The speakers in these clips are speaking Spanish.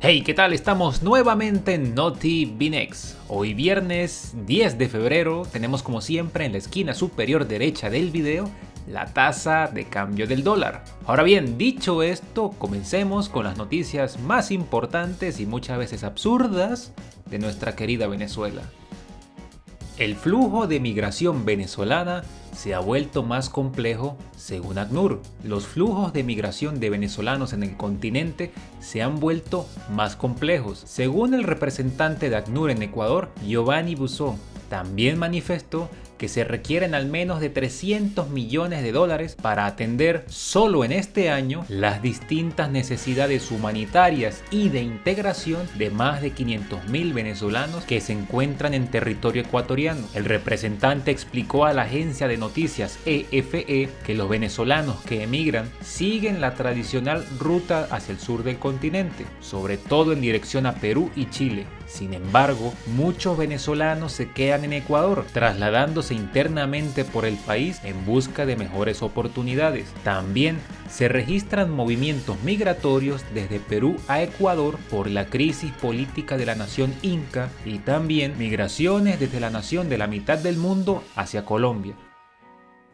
Hey, ¿qué tal? Estamos nuevamente en NotiBinex. Hoy viernes 10 de febrero tenemos como siempre en la esquina superior derecha del video la tasa de cambio del dólar. Ahora bien, dicho esto, comencemos con las noticias más importantes y muchas veces absurdas de nuestra querida Venezuela. El flujo de migración venezolana se ha vuelto más complejo según ACNUR. Los flujos de migración de venezolanos en el continente se han vuelto más complejos. Según el representante de ACNUR en Ecuador, Giovanni Busó, también manifestó que se requieren al menos de 300 millones de dólares para atender solo en este año las distintas necesidades humanitarias y de integración de más de 500.000 venezolanos que se encuentran en territorio ecuatoriano. El representante explicó a la agencia de noticias EFE que los venezolanos que emigran siguen la tradicional ruta hacia el sur del continente, sobre todo en dirección a Perú y Chile. Sin embargo, muchos venezolanos se quedan en Ecuador, trasladándose internamente por el país en busca de mejores oportunidades. También se registran movimientos migratorios desde Perú a Ecuador por la crisis política de la nación inca y también migraciones desde la nación de la mitad del mundo hacia Colombia.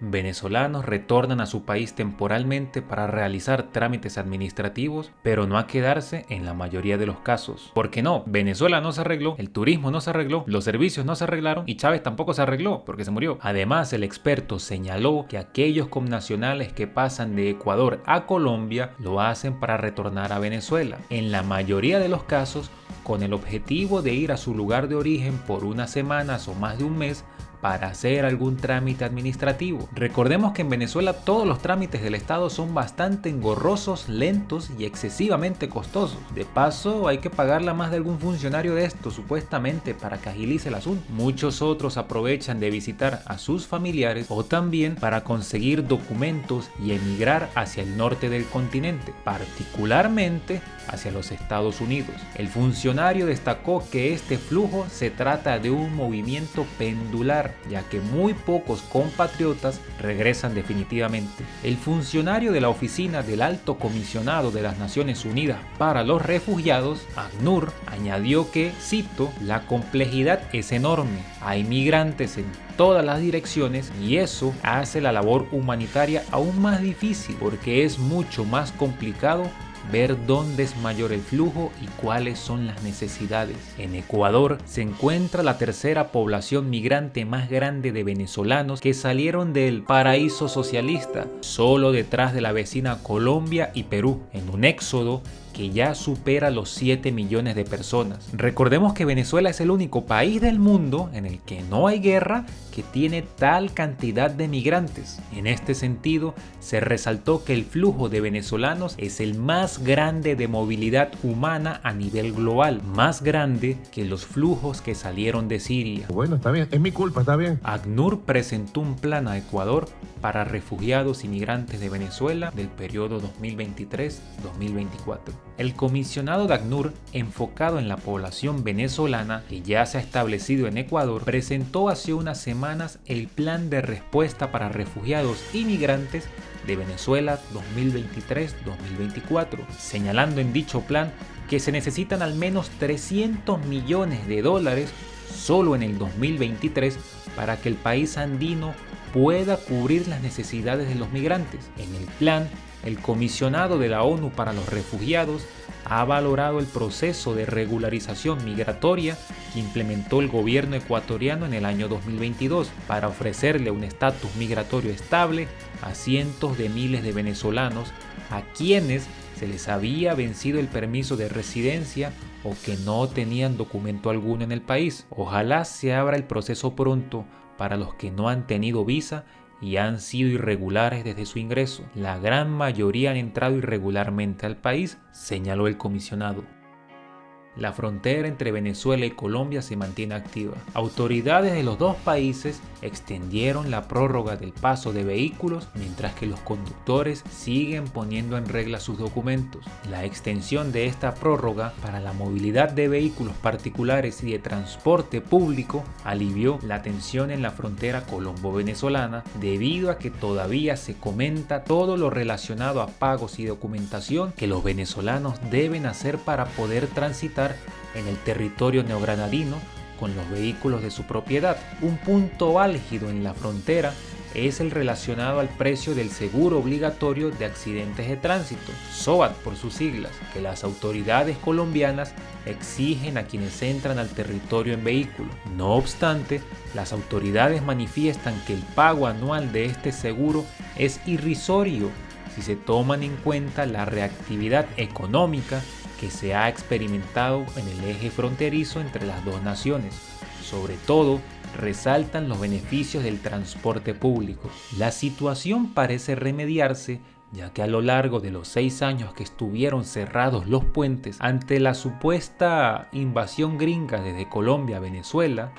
Venezolanos retornan a su país temporalmente para realizar trámites administrativos, pero no a quedarse en la mayoría de los casos. Porque no, Venezuela no se arregló, el turismo no se arregló, los servicios no se arreglaron y Chávez tampoco se arregló porque se murió. Además, el experto señaló que aquellos connacionales que pasan de Ecuador a Colombia lo hacen para retornar a Venezuela. En la mayoría de los casos, con el objetivo de ir a su lugar de origen por unas semanas o más de un mes, para hacer algún trámite administrativo. Recordemos que en Venezuela todos los trámites del Estado son bastante engorrosos, lentos y excesivamente costosos. De paso, hay que pagarle a más de algún funcionario de esto, supuestamente para que agilice el asunto. Muchos otros aprovechan de visitar a sus familiares o también para conseguir documentos y emigrar hacia el norte del continente, particularmente hacia los Estados Unidos. El funcionario destacó que este flujo se trata de un movimiento pendular, ya que muy pocos compatriotas regresan definitivamente. El funcionario de la oficina del Alto Comisionado de las Naciones Unidas para los Refugiados, ACNUR, añadió que, cito, la complejidad es enorme, hay migrantes en todas las direcciones y eso hace la labor humanitaria aún más difícil porque es mucho más complicado ver dónde es mayor el flujo y cuáles son las necesidades. En Ecuador se encuentra la tercera población migrante más grande de venezolanos que salieron del paraíso socialista, solo detrás de la vecina Colombia y Perú, en un éxodo que ya supera los 7 millones de personas. Recordemos que Venezuela es el único país del mundo en el que no hay guerra que tiene tal cantidad de migrantes. En este sentido, se resaltó que el flujo de venezolanos es el más grande de movilidad humana a nivel global, más grande que los flujos que salieron de Siria. Bueno, está bien, es mi culpa, está bien. ACNUR presentó un plan a Ecuador para refugiados y migrantes de Venezuela del periodo 2023-2024. El comisionado de ACNUR, enfocado en la población venezolana que ya se ha establecido en Ecuador, presentó hace unas semanas el plan de respuesta para refugiados y migrantes de Venezuela 2023-2024, señalando en dicho plan que se necesitan al menos 300 millones de dólares solo en el 2023 para que el país andino pueda cubrir las necesidades de los migrantes. En el plan, el comisionado de la ONU para los refugiados ha valorado el proceso de regularización migratoria que implementó el gobierno ecuatoriano en el año 2022 para ofrecerle un estatus migratorio estable a cientos de miles de venezolanos a quienes se les había vencido el permiso de residencia o que no tenían documento alguno en el país. Ojalá se abra el proceso pronto para los que no han tenido visa y han sido irregulares desde su ingreso. La gran mayoría han entrado irregularmente al país, señaló el comisionado. la frontera entre Venezuela y Colombia se mantiene activa. Autoridades de los dos países extendieron la prórroga del paso de vehículos mientras que los conductores siguen poniendo en regla sus documentos. La extensión de esta prórroga para la movilidad de vehículos particulares y de transporte público alivió la tensión en la frontera colombo-venezolana debido a que todavía se comenta todo lo relacionado a pagos y documentación que los venezolanos deben hacer para poder transitar en el territorio neogranadino con los vehículos de su propiedad. Un punto álgido en la frontera es el relacionado al precio del seguro obligatorio de accidentes de tránsito, SOAT por sus siglas, que las autoridades colombianas exigen a quienes entran al territorio en vehículo. No obstante, las autoridades manifiestan que el pago anual de este seguro es irrisorio si se toman en cuenta la reactividad económica que se ha experimentado en el eje fronterizo entre las dos naciones. Sobre todo, resaltan los beneficios del transporte público. La situación parece remediarse, ya que a lo largo de los 6 años que estuvieron cerrados los puentes ante la supuesta invasión gringa desde Colombia a Venezuela,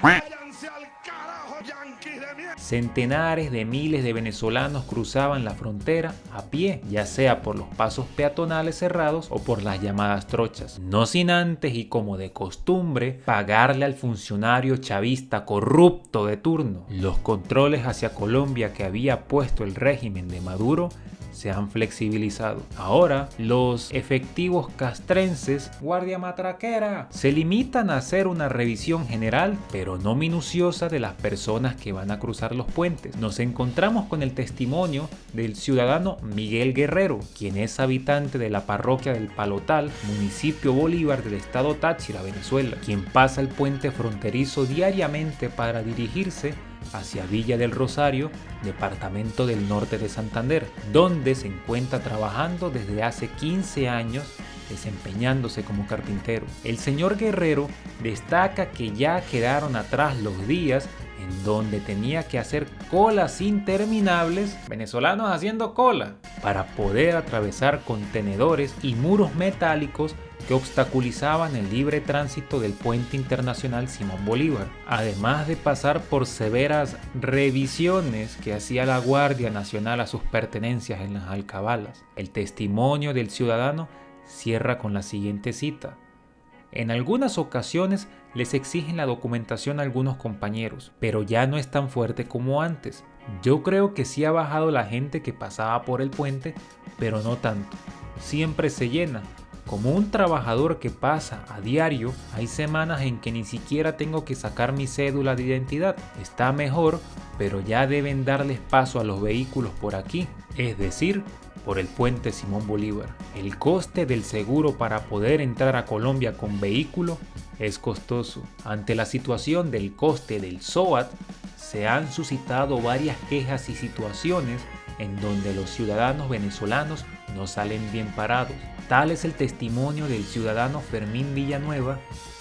centenares de miles de venezolanos cruzaban la frontera a pie, ya sea por los pasos peatonales cerrados o por las llamadas trochas, no sin antes y como de costumbre pagarle al funcionario chavista corrupto de turno. Los controles hacia Colombia que había puesto el régimen de Maduro se han flexibilizado. Ahora, los efectivos castrenses, guardia matraquera, se limitan a hacer una revisión general, pero no minuciosa, de las personas que van a cruzar los puentes. Nos encontramos con el testimonio del ciudadano Miguel Guerrero, quien es habitante de la parroquia del Palotal, municipio Bolívar del estado Táchira, Venezuela, quien pasa el puente fronterizo diariamente para dirigirse hacia Villa del Rosario, departamento del norte de Santander, donde se encuentra trabajando desde hace 15 años desempeñándose como carpintero. El señor Guerrero destaca que ya quedaron atrás los días en donde tenía que hacer colas interminables, venezolanos haciendo cola, para poder atravesar contenedores y muros metálicos que obstaculizaban el libre tránsito del puente internacional Simón Bolívar, además de pasar por severas revisiones que hacía la Guardia Nacional a sus pertenencias en las alcabalas. El testimonio del ciudadano cierra con la siguiente cita: en algunas ocasiones les exigen la documentación a algunos compañeros, pero ya no es tan fuerte como antes. Yo creo que sí ha bajado la gente que pasaba por el puente, pero no tanto. Siempre se llena. Como un trabajador que pasa a diario, hay semanas en que ni siquiera tengo que sacar mi cédula de identidad. Está mejor, pero ya deben darles paso a los vehículos por aquí, es decir, por el puente Simón Bolívar. El coste del seguro para poder entrar a Colombia con vehículo es costoso. Ante la situación del coste del SOAT, se han suscitado varias quejas y situaciones en donde los ciudadanos venezolanos no salen bien parados. Tal es el testimonio del ciudadano Fermín Villanueva,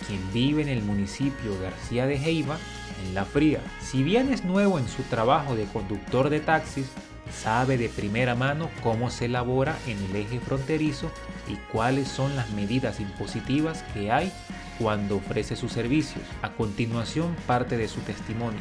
quien vive en el municipio García de Jeiba, en La Fría. Si bien es nuevo en su trabajo de conductor de taxis, sabe de primera mano cómo se elabora en el eje fronterizo y cuáles son las medidas impositivas que hay cuando ofrece sus servicios. A continuación, parte de su testimonio.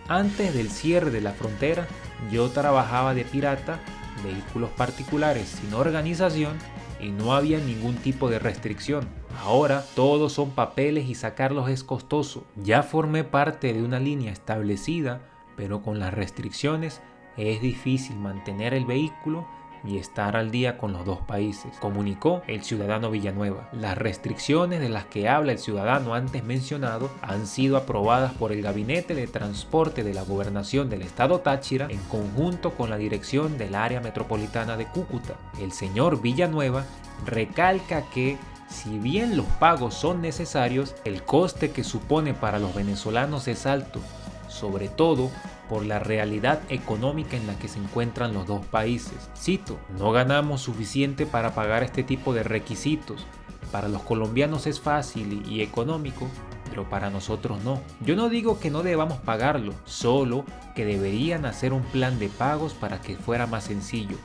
Antes del cierre de la frontera, yo trabajaba de pirata, vehículos particulares sin organización, y no había ningún tipo de restricción. Ahora todos son papeles y sacarlos es costoso. Ya formé parte de una línea establecida, pero con las restricciones es difícil mantener el vehículo y estar al día con los dos países, comunicó el ciudadano Villanueva. Las restricciones de las que habla el ciudadano antes mencionado han sido aprobadas por el Gabinete de Transporte de la Gobernación del Estado Táchira en conjunto con la dirección del área metropolitana de Cúcuta. El señor Villanueva recalca que, si bien los pagos son necesarios, el coste que supone para los venezolanos es alto, sobre todo por la realidad económica en la que se encuentran los dos países. Cito: no ganamos suficiente para pagar este tipo de requisitos. Para los colombianos es fácil y económico, pero para nosotros no. Yo no digo que no debamos pagarlo, solo que deberían hacer un plan de pagos para que fuera más sencillo.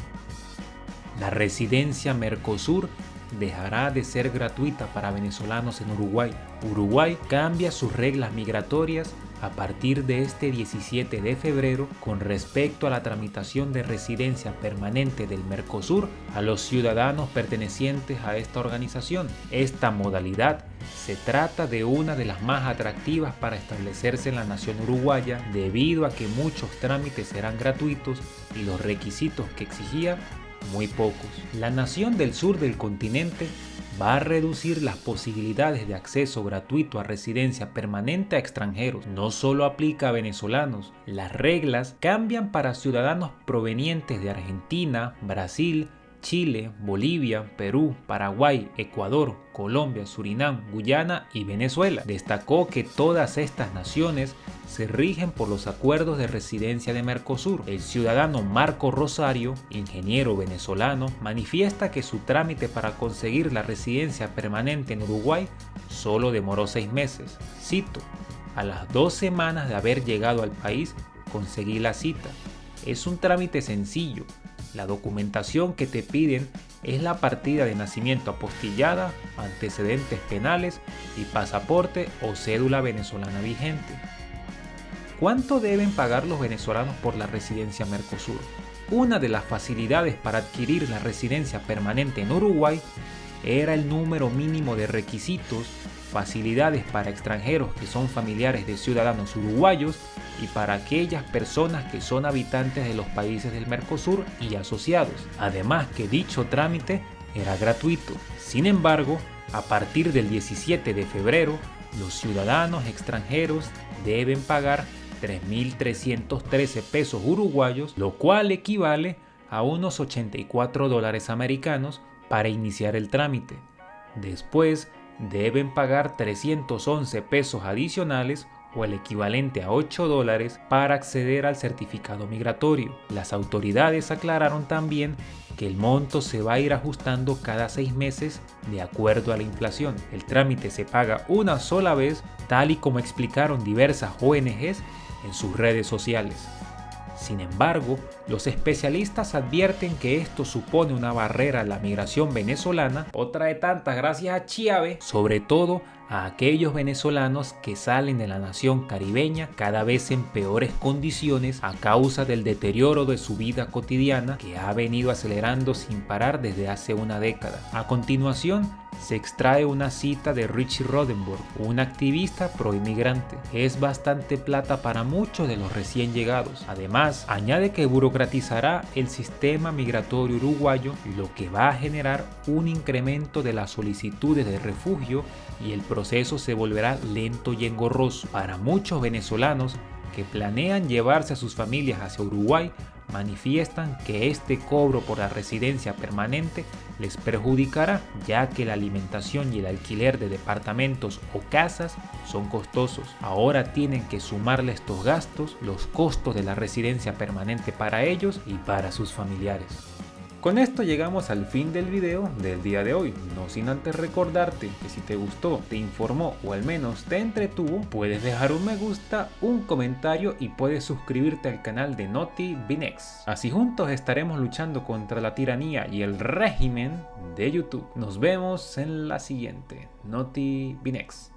La residencia Mercosur dejará de ser gratuita para venezolanos en Uruguay. Uruguay cambia sus reglas migratorias a partir de este 17 de febrero con respecto a la tramitación de residencia permanente del Mercosur a los ciudadanos pertenecientes a esta organización. Esta modalidad se trata de una de las más atractivas para establecerse en la nación uruguaya debido a que muchos trámites serán gratuitos y los requisitos que exigía muy pocos. La nación del sur del continente va a reducir las posibilidades de acceso gratuito a residencia permanente a extranjeros. No solo aplica a venezolanos, las reglas cambian para ciudadanos provenientes de Argentina, Brasil, Chile, Bolivia, Perú, Paraguay, Ecuador, Colombia, Surinam, Guyana y Venezuela. Destacó que todas estas naciones se rigen por los acuerdos de residencia de Mercosur. El ciudadano Marco Rosario, ingeniero venezolano, manifiesta que su trámite para conseguir la residencia permanente en Uruguay solo demoró 6 meses. Cito: a las 2 semanas de haber llegado al país conseguí la cita. Es un trámite sencillo. La documentación que te piden es la partida de nacimiento apostillada, antecedentes penales y pasaporte o cédula venezolana vigente. ¿Cuánto deben pagar los venezolanos por la residencia Mercosur? Una de las facilidades para adquirir la residencia permanente en Uruguay era el número mínimo de requisitos, facilidades para extranjeros que son familiares de ciudadanos uruguayos y para aquellas personas que son habitantes de los países del Mercosur y asociados. Además que dicho trámite era gratuito. Sin embargo, a partir del 17 de febrero, los ciudadanos extranjeros deben pagar 3.313 pesos uruguayos, lo cual equivale a unos 84 dólares americanos para iniciar el trámite. Después deben pagar 311 pesos adicionales o el equivalente a 8 dólares para acceder al certificado migratorio. Las autoridades aclararon también que el monto se va a ir ajustando cada 6 meses de acuerdo a la inflación. El trámite se paga una sola vez, tal y como explicaron diversas ONGs en sus redes sociales. Sin embargo, los especialistas advierten que esto supone una barrera a la migración venezolana, otra de tantas gracias a Chiave, sobre todo a aquellos venezolanos que salen de la nación caribeña cada vez en peores condiciones a causa del deterioro de su vida cotidiana que ha venido acelerando sin parar desde hace una década. A continuación, se extrae una cita de Richie Rodenburg, un activista pro-inmigrante. Es bastante plata para muchos de los recién llegados. Además, añade que burocratizará el sistema migratorio uruguayo, lo que va a generar un incremento de las solicitudes de refugio y el proceso se volverá lento y engorroso. Para muchos venezolanos que planean llevarse a sus familias hacia Uruguay, manifiestan que este cobro por la residencia permanente les perjudicará, ya que la alimentación y el alquiler de departamentos o casas son costosos. Ahora tienen que sumarle a estos gastos los costos de la residencia permanente para ellos y para sus familiares. Con esto llegamos al fin del video del día de hoy, no sin antes recordarte que si te gustó, te informó o al menos te entretuvo, puedes dejar un me gusta, un comentario y puedes suscribirte al canal de Noti Binex. Así juntos estaremos luchando contra la tiranía y el régimen de YouTube. Nos vemos en la siguiente, Noti Binex.